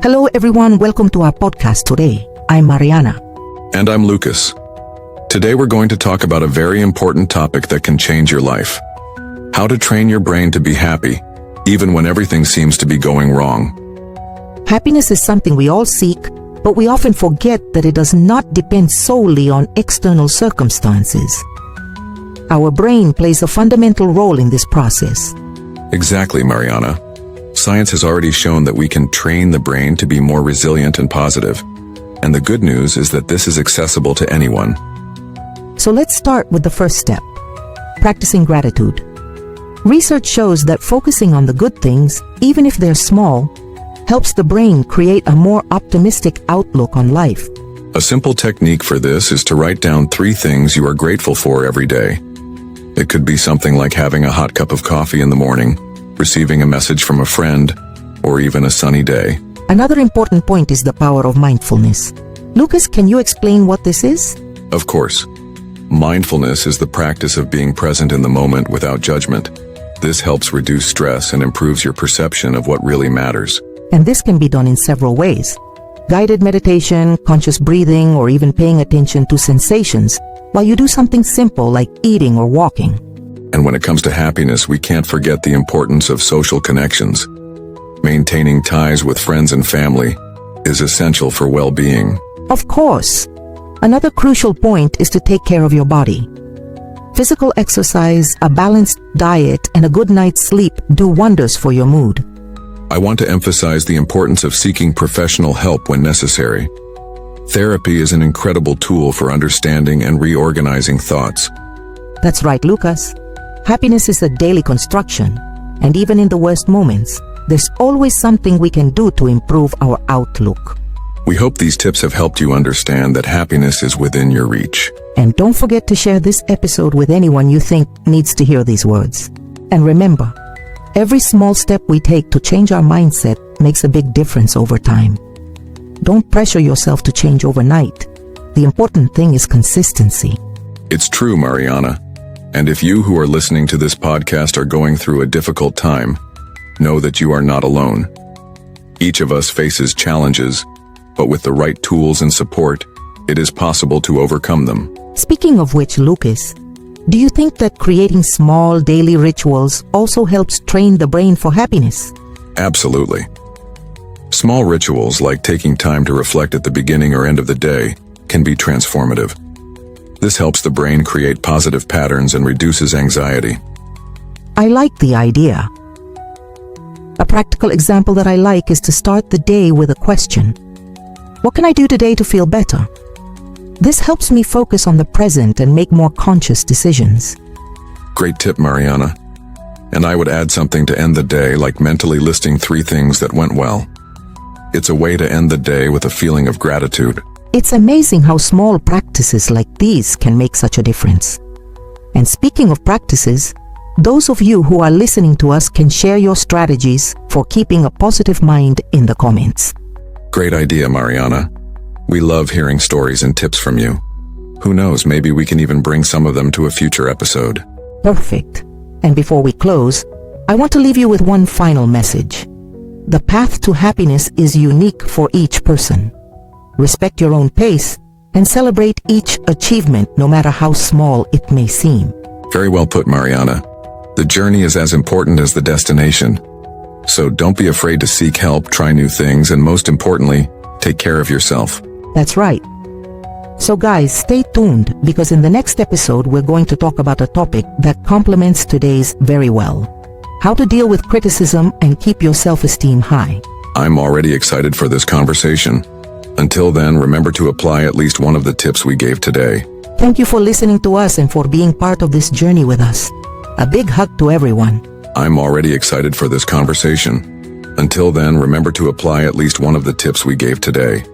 Hello everyone, welcome to our podcast today. I'm Mariana. And I'm Lucas. Today we're going to talk about a very important topic that can change your life. How to train your brain to be happy, even when everything seems to be going wrong. Happiness is something we all seek, but we often forget that it does not depend solely on external circumstances. Our brain plays a fundamental role in this process. Exactly, Mariana. Science has already shown that we can train the brain to be more resilient and positive. And the good news is that this is accessible to anyone. So let's start with the first step, practicing gratitude. Research shows that focusing on the good things, even if they're small, helps the brain create a more optimistic outlook on life. A simple technique for this is to write down 3 things you are grateful for every day. It could be something like having a hot cup of coffee in the morning, receiving a message from a friend, or even a sunny day. Another important point is the power of mindfulness. Lucas, can you explain what this is? Of course. Mindfulness is the practice of being present in the moment without judgment. This helps reduce stress and improves your perception of what really matters. And this can be done in several ways. Guided meditation, conscious breathing, or even paying attention to sensations while you do something simple like eating or walking. And when it comes to happiness, we can't forget the importance of social connections. Maintaining ties with friends and family is essential for well-being. Of course. Another crucial point is to take care of your body. Physical exercise, a balanced diet, and a good night's sleep do wonders for your mood. I want to emphasize the importance of seeking professional help when necessary. Therapy is an incredible tool for understanding and reorganizing thoughts. That's right, Lucas. Happiness is a daily construction, and even in the worst moments, there's always something we can do to improve our outlook. We hope these tips have helped you understand that happiness is within your reach. And don't forget to share this episode with anyone you think needs to hear these words. And remember, every small step we take to change our mindset makes a big difference over time. Don't pressure yourself to change overnight. The important thing is consistency. It's true, Mariana. And if you who are listening to this podcast are going through a difficult time, know that you are not alone. Each of us faces challenges, but with the right tools and support, it is possible to overcome them. Speaking of which, Lucas, do you think that creating small daily rituals also helps train the brain for happiness? Absolutely. Small rituals like taking time to reflect at the beginning or end of the day can be transformative. This helps the brain create positive patterns and reduces anxiety. I like the idea. A practical example that I like is to start the day with a question. What can I do today to feel better? This helps me focus on the present and make more conscious decisions. Great tip, Mariana. And I would add something to end the day, like mentally listing 3 things that went well. It's a way to end the day with a feeling of gratitude. It's amazing how small practices like these can make such a difference. And speaking of practices, those of you who are listening to us can share your strategies for keeping a positive mind in the comments. Great idea, Mariana. We love hearing stories and tips from you. Who knows, maybe we can even bring some of them to a future episode. Perfect. And before we close, I want to leave you with one final message. The path to happiness is unique for each person. Respect your own pace and celebrate each achievement, no matter how small it may seem. Very well put, Mariana. The journey is as important as the destination. So don't be afraid to seek help, try new things, and most importantly, take care of yourself. That's right. So guys, stay tuned, because in the next episode we're going to talk about a topic that complements today's very well. How to deal with criticism and keep your self-esteem high. I'm already excited for this conversation. Until then, remember to apply at least one of the tips we gave today. Thank you for listening to us and for being part of this journey with us. A big hug to everyone. I'm already excited for this conversation. Until then, remember to apply at least one of the tips we gave today.